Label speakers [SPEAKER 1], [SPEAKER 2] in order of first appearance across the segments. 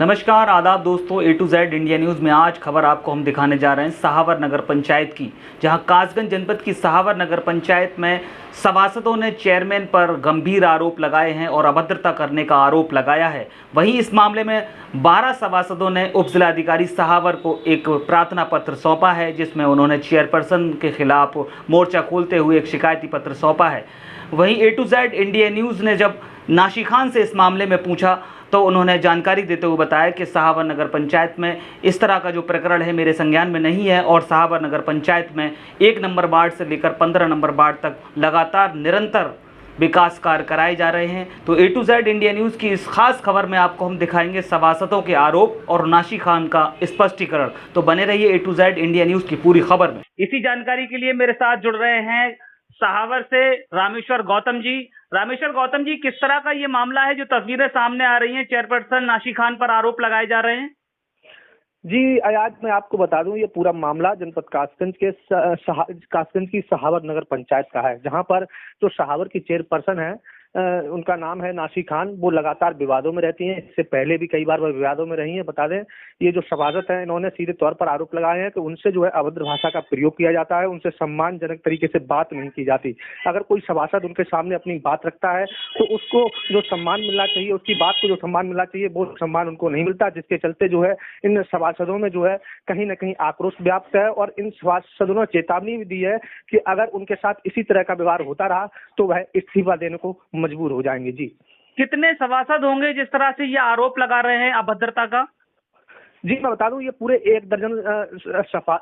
[SPEAKER 1] नमस्कार, आदाब दोस्तों। A to Z India news में आज खबर आपको हम दिखाने जा रहे हैं सहावर नगर पंचायत की, जहां कासगंज जनपद की सहावर नगर पंचायत में सभासदों ने चेयरमैन पर गंभीर आरोप लगाए हैं और अभद्रता करने का आरोप लगाया है। वहीं इस मामले में 12 सभासदों ने उप जिलाधिकारी सहावर को एक प्रार्थना पत्र सौंपा है, जिसमें उन्होंने चेयरपर्सन के खिलाफ मोर्चा खोलते हुए एक शिकायती पत्र सौंपा है। वहीं A to Z India news ने जब नाशी खान से इस मामले में पूछा तो उन्होंने जानकारी देते हुए बताया कि सहावर नगर पंचायत में इस तरह का जो प्रकरण है मेरे संज्ञान में नहीं है और सहावर नगर पंचायत में 1 नंबर वार्ड से लेकर 15 नंबर वार्ड तक लगातार निरंतर विकास कार्य कराए जा रहे हैं। तो A to Z India news की इस खास खबर में आपको हम दिखाएंगे सभासदों के आरोप और नाशी खान का स्पष्टीकरण। तो बने रहिए A to Z India news की पूरी खबर में। इसी जानकारी के लिए मेरे साथ जुड़ रहे हैं सहावर से रामेश्वर गौतम जी। रामेश्वर गौतम जी, किस तरह का ये मामला है जो तस्वीरें सामने आ रही हैं, चेयरपर्सन नाशी खान पर आरोप लगाए जा रहे हैं?
[SPEAKER 2] जी, आज मैं आपको बता दूं, ये पूरा मामला जनपद कासगंज के कासगंज की सहावर नगर पंचायत का है, जहां पर जो सहावर की चेयरपर्सन है उनका नाम है नाशी खान। वो लगातार विवादों में रहती हैं, इससे पहले भी कई बार वो विवादों में रही हैं। बता दें, ये जो सभासद हैं इन्होंने सीधे तौर पर आरोप लगाए हैं कि उनसे जो है अभद्र भाषा का प्रयोग किया जाता है, उनसे सम्मानजनक तरीके से बात नहीं की जाती। अगर कोई सभासद उनके सामने अपनी बात रखता है तो उसको जो सम्मान मिलना चाहिए, उसकी बात को जो सम्मान मिलना चाहिए, वो सम्मान उनको नहीं मिलता, जिसके चलते जो है इन सभासदों में जो है कहीं ना कहीं आक्रोश व्याप्त है। और इन सभासदों ने चेतावनी भी दी है कि अगर उनके साथ इसी तरह का व्यवहार होता रहा तो वह इस्तीफा देने को मजबूर हो जाएंगे। जी,
[SPEAKER 1] कितने सभासद होंगे जिस तरह से ये आरोप लगा रहे हैं अभद्रता का?
[SPEAKER 2] जी मैं बता दूं, ये पूरे 1 दर्जन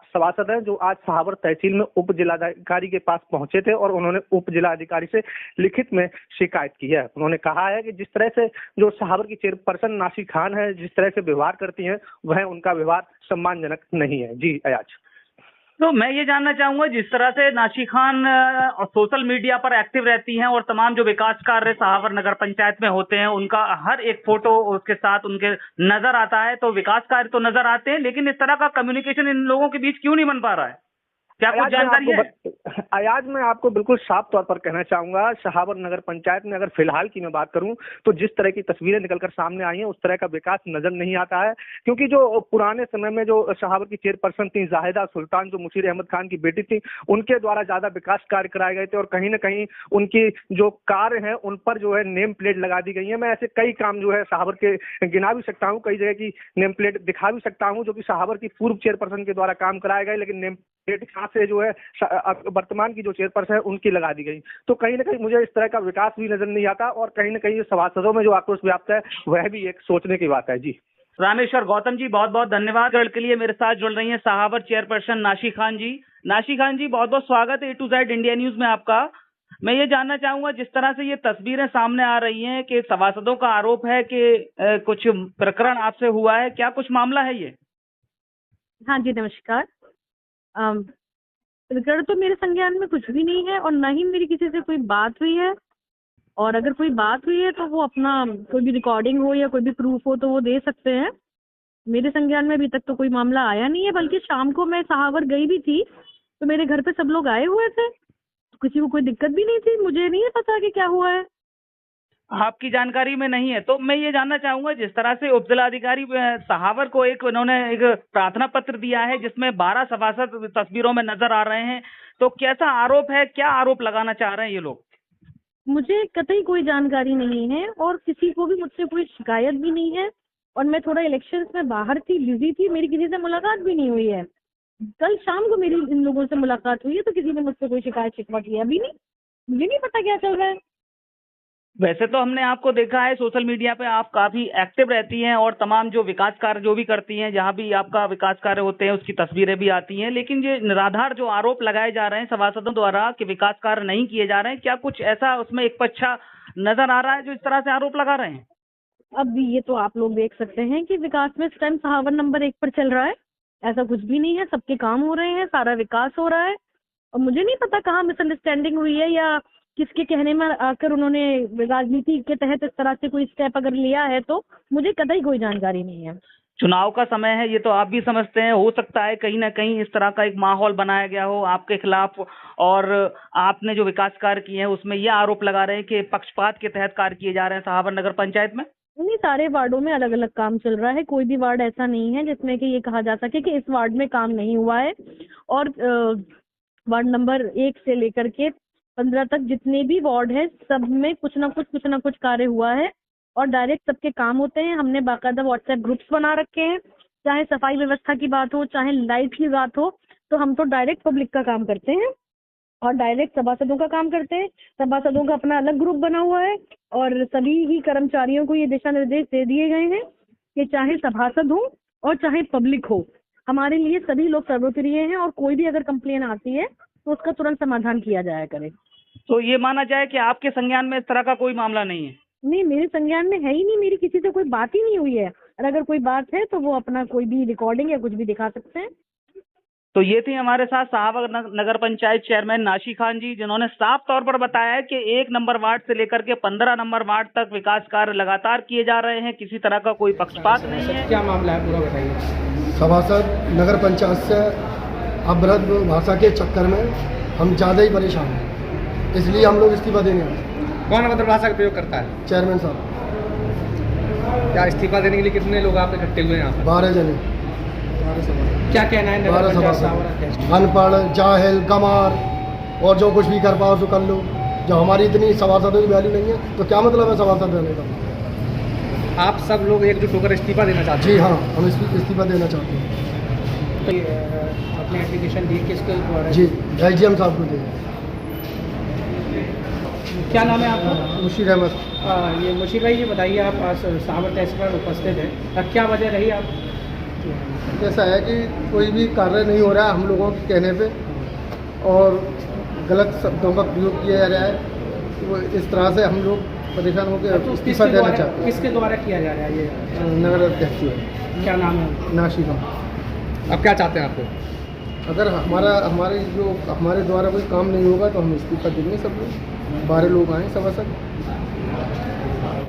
[SPEAKER 2] सभासद हैं जो आज सहावर तहसील में उप जिलाधिकारी के पास पहुंचे थे और उन्होंने उप जिलाधिकारी से लिखित में शिकायत की है। उन्होंने कहा है कि जिस तरह से जो सहावर की चेयरपर्सन नाशी खान है, जिस तरह से व्यवहार करती हैं, वह उनका व्यवहार सम्मानजनक नहीं है। जी अयाज,
[SPEAKER 1] तो मैं ये जानना चाहूंगा, जिस तरह से नाशी खान सोशल मीडिया पर एक्टिव रहती हैं और तमाम जो विकास कार्य सहावर नगर पंचायत में होते हैं उनका हर एक फोटो उसके साथ उनके नजर आता है, तो विकास कार्य तो नजर आते हैं, लेकिन इस तरह का कम्युनिकेशन इन लोगों के बीच क्यों नहीं बन पा रहा है? क्या कुछ जानकारी है?
[SPEAKER 2] अयाज, मैं आपको बिल्कुल साफ तौर पर कहना चाहूंगा, सहावर नगर पंचायत में अगर फिलहाल की मैं बात करूं तो जिस तरह की तस्वीरें निकलकर सामने आई हैं उस तरह का विकास नजर नहीं आता है। क्योंकि जो पुराने समय में जो सहावर की चेयरपर्सन थी जाहिदा सुल्तान, जो मुशीर अहमद खान की बेटी थी, उनके द्वारा ज्यादा विकास कार्य कराए गए थे और कहीं ना कहीं उनकी जो कार्य है उन पर जो है नेम प्लेट लगा दी गई है। मैं ऐसे कई काम जो है सहावर के गिना भी सकता हूँ, कई जगह की नेम प्लेट दिखा भी सकता हूँ जो कि सहावर की पूर्व चेयरपर्सन के द्वारा काम कराए गए, लेकिन नेम प्लेट से जो है वर्तमान की जो चेयरपर्सन है उनकी लगा दी गई। तो कहीं ना कहीं मुझे इस तरह का विकास भी नजर नहीं आता और कहीं ना कहीं सभासदों में जो आक्रोश व्याप्त है वह भी एक सोचने की बात है। जी
[SPEAKER 1] रामेश्वर गौतम जी, बहुत बहुत धन्यवाद। के लिए मेरे साथ जुड़ रही हैं सहावर चेयरपर्सन नाशी खान जी। नाशी खान जी, बहुत बहुत स्वागत है A to Z India news में आपका। मैं ये जानना चाहूंगा, जिस तरह से ये तस्वीरें सामने आ रही हैं कि सभासदों का आरोप है कि कुछ प्रकरण आपसे हुआ है, क्या कुछ मामला है ये?
[SPEAKER 3] हाँ जी, नमस्कार। प्रकरण तो मेरे संज्ञान में कुछ भी नहीं है और न ही मेरी किसी से कोई बात हुई है। और अगर कोई बात हुई है तो वो अपना कोई भी रिकॉर्डिंग हो या कोई भी प्रूफ हो तो वो दे सकते हैं। मेरे संज्ञान में अभी तक तो कोई मामला आया नहीं है, बल्कि शाम को मैं सहावर गई भी थी तो मेरे घर पे सब लोग आए हुए थे, तो किसी को कोई दिक्कत भी नहीं थी। मुझे नहीं पता कि क्या हुआ है,
[SPEAKER 1] आपकी जानकारी में नहीं है। तो मैं ये जानना चाहूंगा, जिस तरह से उप जिलाधिकारी सहावर को उन्होंने एक प्रार्थना पत्र दिया है जिसमें 12 सभासद तस्वीरों में नजर आ रहे हैं, तो कैसा आरोप है, क्या आरोप लगाना चाह रहे हैं ये लोग?
[SPEAKER 3] मुझे कतई कोई जानकारी नहीं है और किसी को भी मुझसे कोई शिकायत भी नहीं है। और मैं थोड़ा इलेक्शंस में बाहर थी, बिजी थी, मेरी किसी से मुलाकात भी नहीं हुई है। कल शाम को मेरी इन लोगों से मुलाकात हुई है तो किसी ने मुझसे कोई शिकायत शिकवा किया भी नहीं। मुझे नहीं पता क्या चल रहा है।
[SPEAKER 1] वैसे तो हमने आपको देखा है सोशल मीडिया पे, आप काफी एक्टिव रहती हैं और तमाम जो विकास कार्य जो भी करती हैं, जहां भी आपका विकास कार्य होते हैं उसकी तस्वीरें भी आती हैं, लेकिन ये निराधार जो आरोप लगाए जा रहे हैं सभासदों द्वारा कि विकास कार्य नहीं किए जा रहे हैं, क्या कुछ ऐसा उसमें एक पक्षा नजर आ रहा है जो इस तरह से आरोप लगा रहे हैं?
[SPEAKER 3] अब ये तो आप लोग देख सकते हैं कि विकास में इस टाइम सहावर नंबर 1 पर चल रहा है। ऐसा कुछ भी नहीं है, सबके काम हो रहे हैं, सारा विकास हो रहा है। और मुझे नहीं पता कहाँ मिसअंडरस्टैंडिंग हुई है या किसके कहने में आकर उन्होंने राजनीति के तहत इस तरह से कोई स्टेप अगर लिया है, तो मुझे कतई कोई जानकारी नहीं है।
[SPEAKER 1] चुनाव का समय है, ये तो आप भी समझते हैं, हो सकता है कहीं ना कहीं इस तरह का एक माहौल बनाया गया हो आपके खिलाफ, और आपने जो विकास कार्य किए हैं उसमें ये आरोप लगा रहे हैं कि पक्षपात के तहत कार्य किए जा रहे हैं सहावर नगर पंचायत में।
[SPEAKER 3] नहीं, सारे वार्डों में अलग अलग काम चल रहा है। कोई भी वार्ड ऐसा नहीं है जिसमें कि ये कहा जा सके कि इस वार्ड में काम नहीं हुआ है। और वार्ड नंबर 1 से लेकर के 15 तक जितने भी वार्ड है, सब में कुछ ना कुछ कार्य हुआ है और डायरेक्ट सबके काम होते हैं। हमने बाकायदा व्हाट्सएप ग्रुप्स बना रखे हैं। चाहे सफाई व्यवस्था की बात हो, चाहे लाइट की बात हो, तो हम तो डायरेक्ट पब्लिक का काम करते हैं और डायरेक्ट सभासदों का काम करते हैं। सभासदों का अपना अलग ग्रुप बना हुआ है और सभी ही कर्मचारियों को ये दिशा निर्देश दे दिए गए हैं कि चाहे सभासद हो और चाहे पब्लिक हो, हमारे लिए सभी लोग सर्वोपरि हैं और कोई भी अगर कंप्लेन आती है तो उसका तुरंत समाधान किया जाया करे।
[SPEAKER 1] तो ये माना जाए कि आपके संज्ञान में इस तरह का कोई मामला नहीं है?
[SPEAKER 3] नहीं, मेरे संज्ञान में है ही नहीं, मेरी किसी से कोई बात ही नहीं हुई है। और अगर कोई बात है तो वो अपना कोई भी रिकॉर्डिंग या कुछ भी दिखा सकते हैं।
[SPEAKER 1] तो ये थी हमारे साथ सहावर नगर पंचायत चेयरमैन नाशी खान जी, जिन्होंने साफ तौर पर बताया है कि 1 नंबर वार्ड से लेकर के 15 नंबर वार्ड तक विकास कार्य लगातार किए जा रहे हैं, किसी तरह का कोई पक्षपात नहीं है।
[SPEAKER 4] क्या मामला है पूरा बताइए।
[SPEAKER 5] सभासद नगर पंचायत से अभद्र भाषा के चक्कर में हम ज़्यादा ही परेशान हैं, इसलिए हम लोग इस्तीफा देने आए।
[SPEAKER 4] कौन अभद्र भाषा का प्रयोग करता है?
[SPEAKER 5] चेयरमैन साहब।
[SPEAKER 4] क्या इस्तीफा देने के लिए कितने लोग आप इकट्ठे हुए हैं यहाँ
[SPEAKER 5] 12 जने।
[SPEAKER 4] क्या कहना है?
[SPEAKER 5] 12 सभासद अनपढ़, जाहिल, गमार और जो कुछ भी कर पाओ सो कर लो। जब हमारी इतनी सभासदों की वैल्यू नहीं है तो क्या मतलब है सभासद देने का?
[SPEAKER 4] आप सब लोग एकजुट होकर इस्तीफा देना चाहते हैं?
[SPEAKER 5] जी हाँ, हम इस्तीफा देना चाहते हैं।
[SPEAKER 4] तो अपनी एप्लीकेशन दी किसके द्वारा?
[SPEAKER 5] जी, SDM साहब को दें।
[SPEAKER 4] क्या नाम है आपका?
[SPEAKER 5] मुशीर अहमद।
[SPEAKER 4] ये मुशीर भाई, ये बताइए, आप आज सहावर तहसील पर उपस्थित हैं, क्या वजह रही आप?
[SPEAKER 5] ऐसा है कि कोई भी कार्य नहीं हो रहा है हम लोगों के कहने पे और गलत शब्दों का प्रयोग किया जा रहा है। वो इस तरह से हम लोग परेशान होकर इस्तीफा देना चाहते हैं।
[SPEAKER 4] किसके द्वारा किया जा रहा है ये?
[SPEAKER 5] नगर अध्यक्ष है।
[SPEAKER 4] क्या नाम है?
[SPEAKER 5] नाशी का।
[SPEAKER 4] अब क्या चाहते हैं आपको?
[SPEAKER 5] अगर हमारे द्वारा कोई काम नहीं होगा तो हम इस्तीफा देंगे। सब लोग 12 लोग आए सभासद।